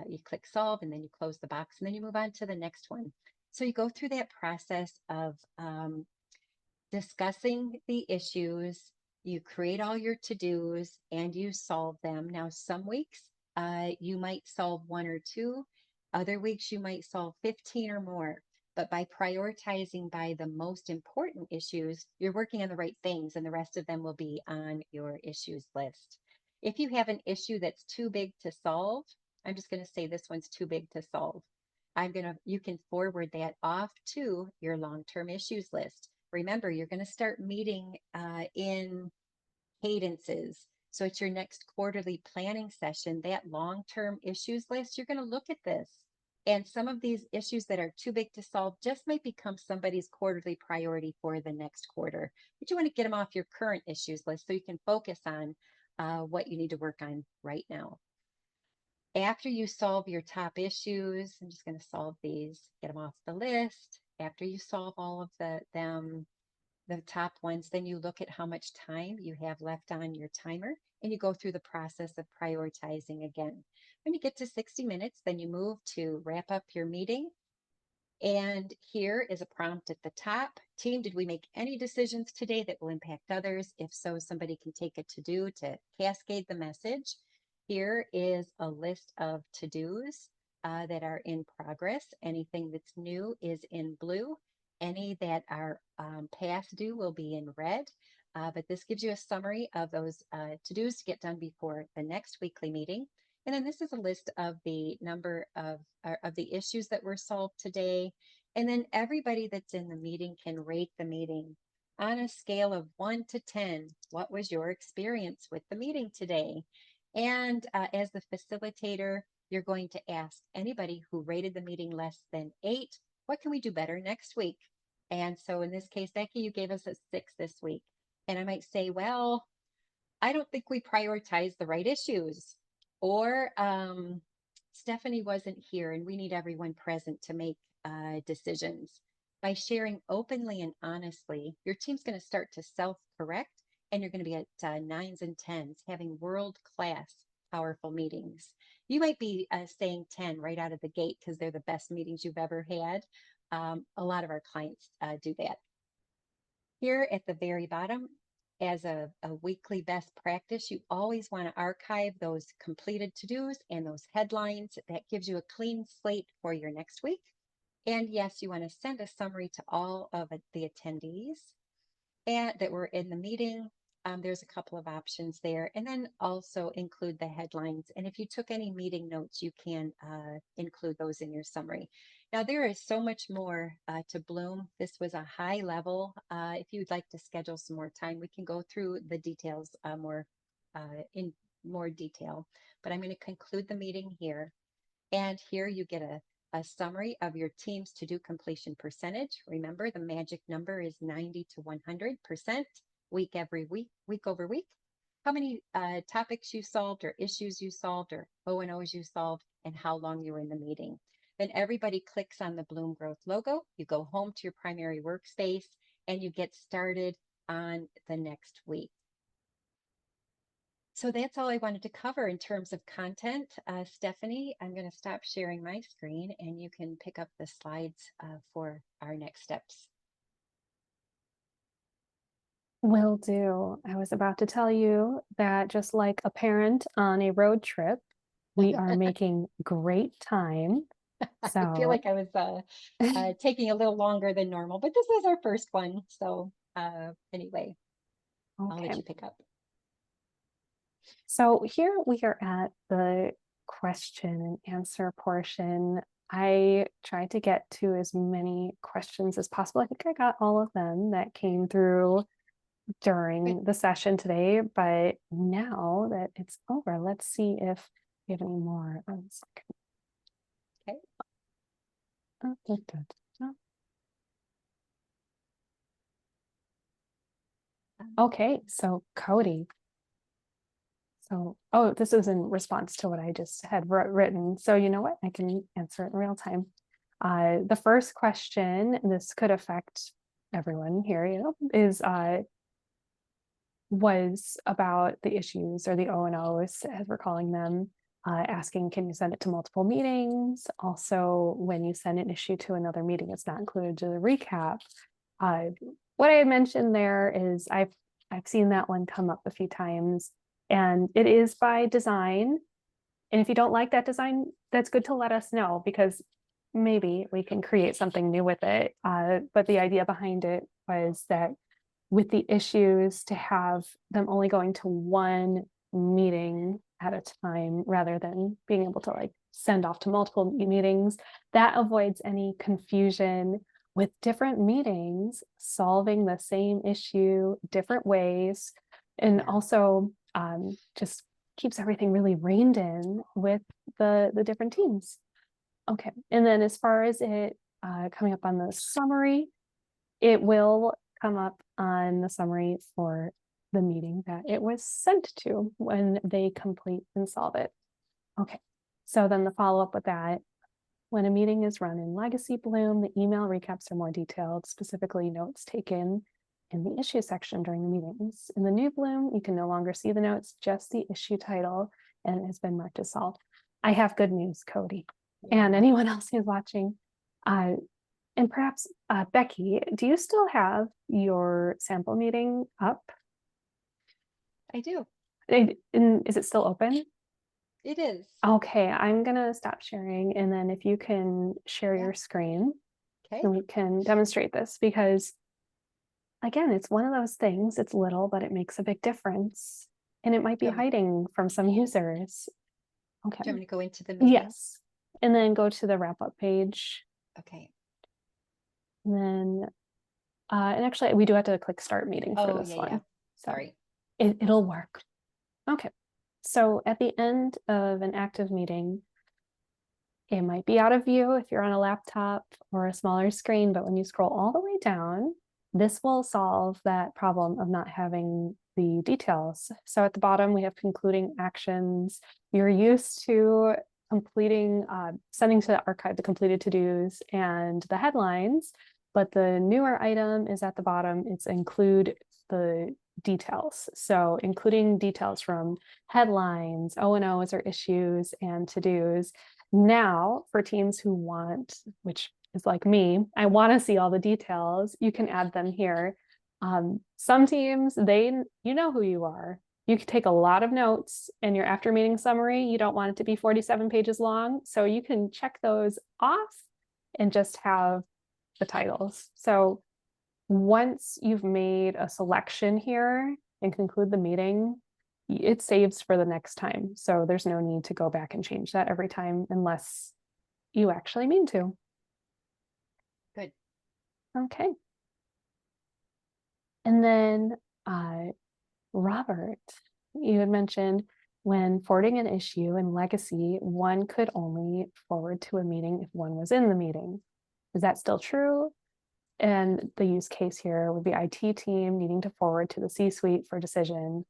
you click solve and then you close the box and then you move on to the next one. So you go through that process of discussing the issues, you create all your to-dos and you solve them. Now, some weeks you might solve 1 or 2. Other weeks you might solve 15 or more. But by prioritizing by the most important issues, you're working on the right things and the rest of them will be on your issues list. If you have an issue that's too big to solve, I'm just going to say this one's too big to solve. You can forward that off to your long-term issues list. Remember, you're going to start meeting in cadences. So it's your next quarterly planning session, that long-term issues list, you're going to look at this. And some of these issues that are too big to solve just might become somebody's quarterly priority for the next quarter. But you want to get them off your current issues list so you can focus on what you need to work on right now. After you solve your top issues, I'm just going to solve these, get them off the list. After you solve all of them, the top ones, then you look at how much time you have left on your timer and you go through the process of prioritizing again. When you get to 60 minutes, then you move to wrap up your meeting. And here is a prompt at the top. Team, did we make any decisions today that will impact others? If so, somebody can take a to-do to cascade the message. Here is a list of to-dos that are in progress. Anything that's new is in blue. Any that are past due will be in red. But this gives you a summary of those to-dos to get done before the next weekly meeting. And then this is a list of the number of the issues that were solved today. And then everybody that's in the meeting can rate the meeting on a scale of 1 to 10. What was your experience with the meeting today? And as the facilitator, you're going to ask anybody who rated the meeting less than 8, what can we do better next week? And so in this case, Becky, you gave us a 6 this week. And I might say, well, I don't think we prioritize the right issues. Or Stephanie wasn't here and we need everyone present to make decisions. By sharing openly and honestly, your team's going to start to self-correct and you're going to be at 9s and 10s, having world-class powerful meetings. You might be saying 10 right out of the gate because they're the best meetings you've ever had. A lot of our clients do that. Here at the very bottom, as a weekly best practice, you always want to archive those completed to-dos and those headlines. That gives you a clean slate for your next week. And yes, you want to send a summary to all of the attendees that were in the meeting. There's a couple of options there, and then also include the headlines. And if you took any meeting notes, you can include those in your summary. Now, there is so much more to Bloom. This was a high level. If you'd like to schedule some more time, we can go through the details in more detail. But I'm going to conclude the meeting here. And here you get a summary of your team's to-do completion percentage. Remember, the magic number is 90 to 100%, week over week. How many topics you solved or issues you solved or O&Os you solved, and how long you were in the meeting. Then everybody clicks on the Bloom Growth logo. You go home to your primary workspace and you get started on the next week. So that's all I wanted to cover in terms of content. Stephanie, I'm going to stop sharing my screen and you can pick up the slides for our next steps. Will do. I was about to tell you that just like a parent on a road trip, we are making great time. So I feel like I was taking a little longer than normal, but this is our first one. So anyway, I'll let you pick up. So here we are at the question and answer portion. I tried to get to as many questions as possible. I think I got all of them that came through during the session today, but now that it's over, let's see if we have any more. Okay. Okay, so Cody. So, oh, this is in response to what I just had written. So you know what? I can answer it in real time. The first question, and this could affect everyone here, is was about the issues or the O&Os, as we're calling them, asking, can you send it to multiple meetings? Also, when you send an issue to another meeting, it's not included to the recap. What I had mentioned there is I've seen that one come up a few times, and it is by design. And if you don't like that design, that's good to let us know, because maybe we can create something new with it. But the idea behind it was that with the issues, to have them only going to one meeting at a time rather than being able to like send off to multiple meetings, that avoids any confusion with different meetings solving the same issue different ways, and also just keeps everything really reined in with the different teams. Okay, and then as far as it coming up on the summary, it will come up on the summary for the meeting that it was sent to when they complete and solve it. Okay, so then the follow-up with that, when a meeting is run in Legacy Bloom, the email recaps are more detailed, specifically notes taken in the issue section during the meetings. In the new Bloom, you can no longer see the notes, just the issue title, and it has been marked as solved. I have good news, Cody, and Yeah. anyone else who's watching. And perhaps, Becky, do you still have your sample meeting up? I do. Is it still open? It is. Okay, I'm gonna stop sharing, and then if you can share Yeah. your screen, Okay. and we can demonstrate this, because again, it's one of those things, it's little, but it makes a big difference. And it might be Do you want hiding from some users. Okay, me to go into the meeting? yes. And then go to the wrap up page. Okay. And then, and actually we do have to click start meeting for Oh, this yeah, one. yeah. So Sorry. it'll work. Okay. So at the end of an active meeting, it might be out of view if you're on a laptop or a smaller screen, but when you scroll all the way down, this will solve that problem of not having the details. So at the bottom, we have concluding actions. You're used to completing, sending to the archive the completed to-dos and the headlines, but the newer item is at the bottom. It's include the details. So including details from headlines, O&Os or issues, and to-dos. Now, for teams who want, which is like me, I want to see all the details, you can add them here. Some teams, you know who you are. You can take a lot of notes in your after meeting summary. You don't want it to be 47 pages long. So you can check those off and just have the titles. So once you've made a selection here and conclude the meeting, it saves for the next time. So there's no need to go back and change that every time unless you actually mean to. Good. Okay. And then Robert, you had mentioned when forwarding an issue in Legacy, one could only forward to a meeting if one was in the meeting. Is that still true? And the use case here would be IT team needing to forward to the C-suite for decision.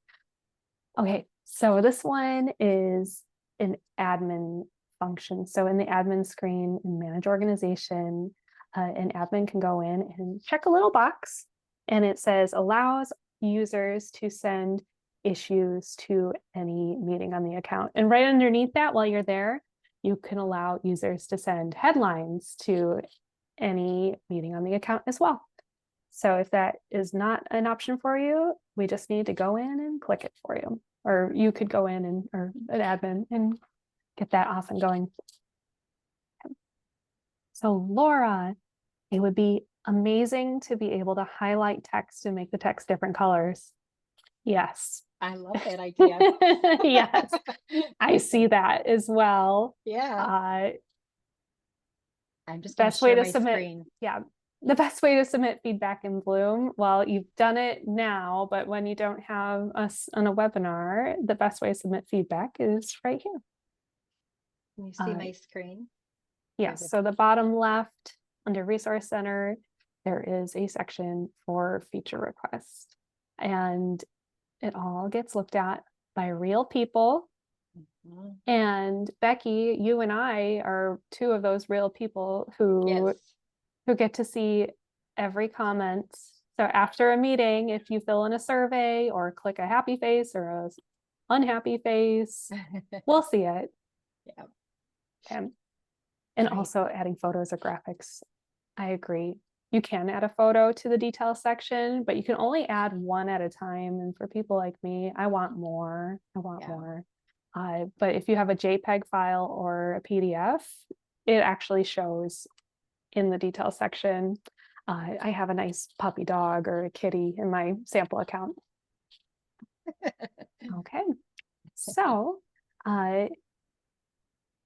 Okay, so this one is an admin function. So in the admin screen in Manage Organization, an admin can go in and check a little box, and it says allows users to send issues to any meeting on the account. And right underneath that, while you're there, you can allow users to send headlines to any meeting on the account as well. So if that is not an option for you, we just need to go in and click it for you. Or you could go in and, or an admin, and get that off and going. So Laura, it would be amazing to be able to highlight text and make the text different colors. Yes. I love that idea. Yes, I see that as well. Yeah. I'm just going to Best way share to my submit, screen. yeah, the best way to submit feedback in Bloom, well, you've done it now, but when you don't have us on a webinar, the best way to submit feedback is right here. Can you see my screen? Yes, so the bottom left under Resource Center, there is a section for feature requests, and it all gets looked at by real people. Mhm. And Becky, you and I are two of those real people who Yes. get to see every comment. So after a meeting, if you fill in a survey or click a happy face or a unhappy face, we'll see it. Yeah. Okay. And Great. also adding photos or graphics. I agree. You can add a photo to the detail section, but you can only add one at a time. And for people like me, I want more. I want more. But if you have a JPEG file or a PDF, it actually shows in the detail section. I have a nice puppy dog or a kitty in my sample account. Okay, so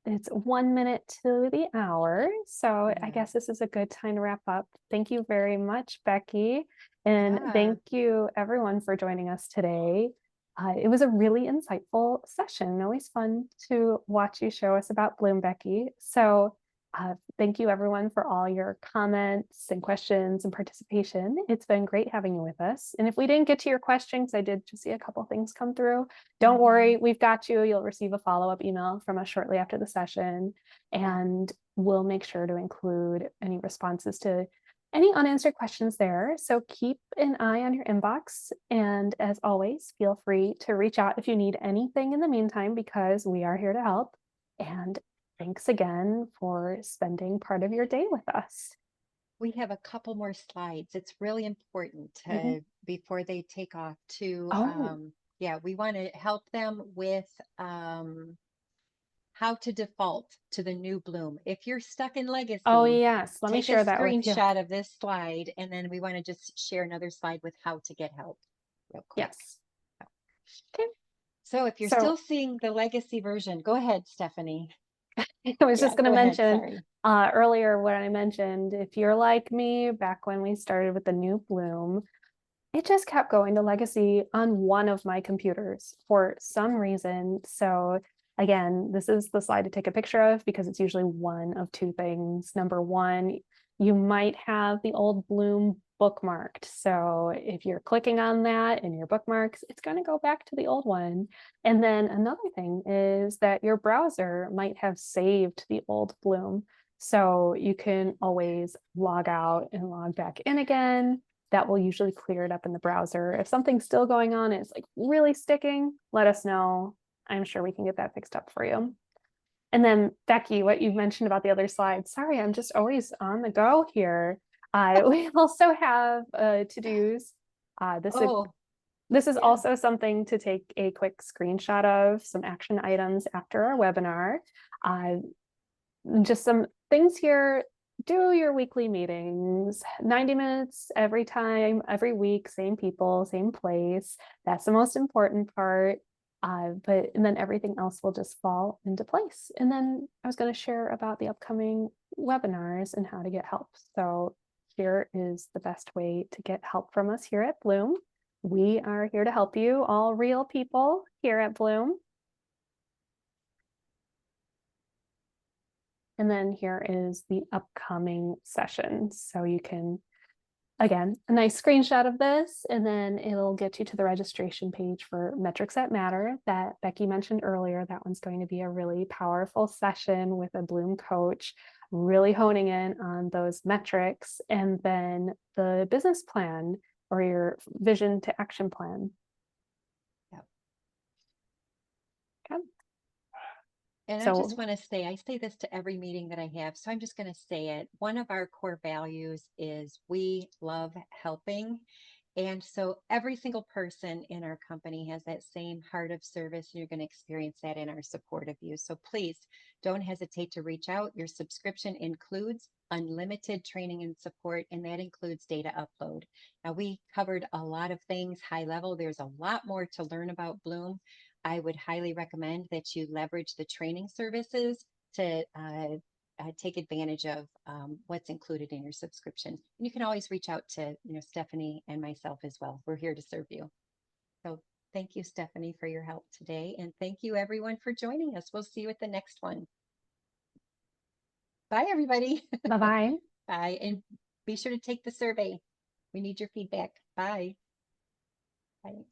it's 1 minute to the hour. So I guess this is a good time to wrap up. Thank you very much, Becky. And thank you everyone for joining us today. It was a really insightful session. Always fun to watch you show us about Bloom, Becky. So thank you everyone for all your comments and questions and participation. It's been great having you with us. And if we didn't get to your questions, I did just see a couple things come through. Don't worry, we've got you. You'll receive a follow-up email from us shortly after the session, and we'll make sure to include any responses to any unanswered questions there. So keep an eye on your inbox. And as always, feel free to reach out if you need anything in the meantime, because we are here to help. And thanks again for spending part of your day with us. We have a couple more slides. It's really important Mhm. to, before they take off to, Oh, yeah, we want to help them with how to default to the new Bloom. If you're stuck in oh, legacy, yes. Let me take a share that with you. screenshot of this slide, and then we want to just share another slide with how to get help real quick. Yes. Okay. So if you're So still seeing the legacy version, go ahead, Stephanie. I was Yeah, just going to go ahead. mention Sorry. earlier what I mentioned. If you're like me, back when we started with the new Bloom, it just kept going to legacy on one of my computers for some reason. So again, this is the slide to take a picture of because it's usually one of two things. Number one, you might have the old Bloom bookmarked. So if you're clicking on that in your bookmarks, it's going to go back to the old one. And then another thing is that your browser might have saved the old Bloom. So you can always log out and log back in again. That will usually clear it up in the browser. If something's still going on, it's like really sticking, let us know. I'm sure we can get that fixed up for you. And then Becky, what you mentioned about the other slide, sorry, I'm just always on the go here. We also have to-dos. This, Oh, this is yeah. also something to take a quick screenshot of, some action items after our webinar. Uh, just some things here. Do your weekly meetings, 90 minutes every time, every week, same people, same place. That's the most important part. And then everything else will just fall into place. And then I was going to share about the upcoming webinars and how to get help. So here is the best way to get help from us here at Bloom. We are here to help you, all real people here at Bloom. And then here is the upcoming session. So you can, again, a nice screenshot of this, and then it'll get you to the registration page for Metrics That Matter that Becky mentioned earlier. That one's going to be a really powerful session with a Bloom coach, really honing in on those metrics, and then the business plan or your vision to action plan. Yeah. Okay. And I just So want to say, I say this to every meeting that I have, so I'm just going to say it. One of our core values is we love helping. And so every single person in our company has that same heart of service, and you're going to experience that in our support of you. So please don't hesitate to reach out. Your subscription includes unlimited training and support, and that includes data upload. Now, we covered a lot of things high level. There's a lot more to learn about Bloom. I would highly recommend that you leverage the training services to take advantage of what's included in your subscription. And you can always reach out to Stephanie and myself as well. We're here to serve you. So thank you, Stephanie, for your help today. And thank you, everyone, for joining us. We'll see you at the next one. Bye, everybody. bye-bye. Bye. And be sure to take the survey. We need your feedback. Bye. Bye.